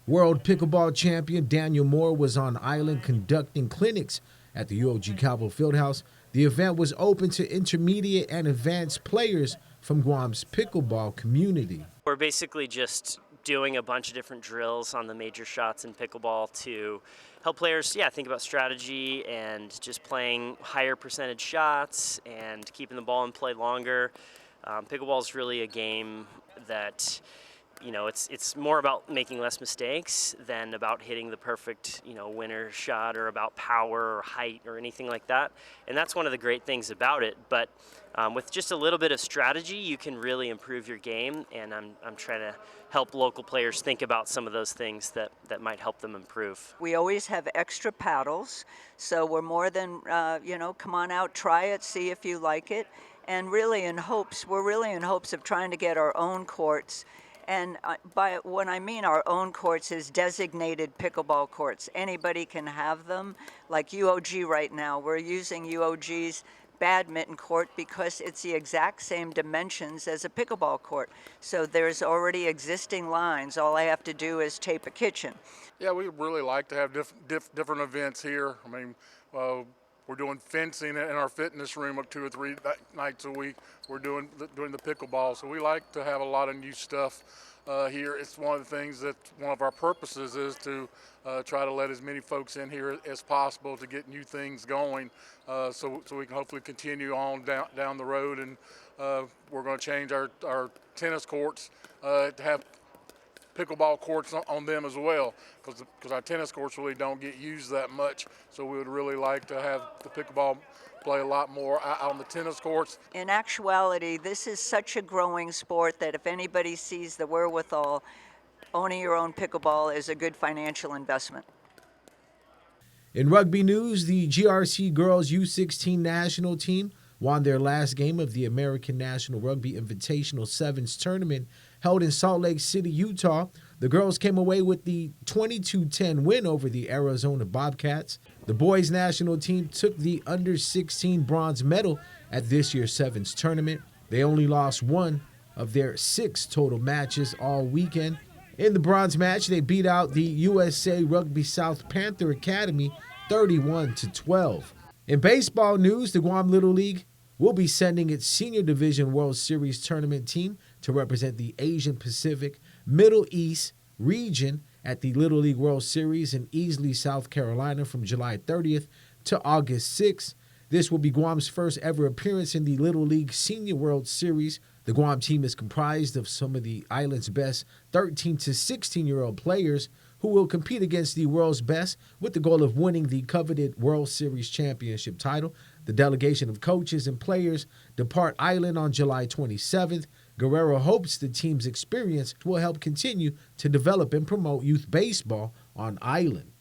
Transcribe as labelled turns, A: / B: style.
A: World Pickleball Champion Daniel Moore was on island conducting clinics at the UOG Cowboy Fieldhouse. The event was open to intermediate and advanced players from Guam's pickleball community.
B: We're basically just doing a bunch of different drills on the major shots in pickleball to help players, think about strategy and just playing higher percentage shots and keeping the ball in play longer. Pickleball is really a game that, it's more about making less mistakes than about hitting the perfect, winner shot, or about power or height or anything like that. And that's one of the great things about it. But with just a little bit of strategy, you can really improve your game. And I'm trying to help local players think about some of those things that might help them improve.
C: We always have extra paddles, so we're more than, come on out, try it, see if you like it. And we're really in hopes of trying to get our own courts. And by what I mean our own courts is designated pickleball courts. Anybody can have them. Like UOG right now, we're using UOG's badminton court because it's the exact same dimensions as a pickleball court. So there's already existing lines. All I have to do is tape a kitchen.
D: Yeah, we really like to have different events here. I mean, we're doing fencing in our fitness room 2 or 3 nights a week. We're doing the pickleball, so we like to have a lot of new stuff here. It's one of the things that one of our purposes is to try to let as many folks in here as possible to get new things going, so we can hopefully continue on down the road. And we're going to change our tennis courts to have pickleball courts on them as well, because our tennis courts really don't get used that much. So we would really like to have the pickleball play a lot more out on the tennis courts.
C: In actuality, this is such a growing sport that if anybody sees the wherewithal, owning your own pickleball is a good financial investment.
A: In rugby news, the GRC Girls U16 national team won their last game of the American National Rugby Invitational Sevens tournament held in Salt Lake City, Utah. The girls came away with the 22-10 win over the Arizona Bobcats. The boys' national team took the under-16 bronze medal at this year's Sevens tournament. They only lost one of their 6 total matches all weekend. In the bronze match, they beat out the USA Rugby South Panther Academy 31-12. In baseball news, the Guam Little League will be sending its Senior Division World Series tournament team to represent the Asian Pacific Middle East region at the Little League World Series in Easley, South Carolina from July 30th to August 6th. This will be Guam's first ever appearance in the Little League Senior World Series. The Guam team is comprised of some of the island's best 13 to 16-year-old players who will compete against the world's best with the goal of winning the coveted World Series championship title. The delegation of coaches and players depart island on July 27th. Guerrero hopes the team's experience will help continue to develop and promote youth baseball on island.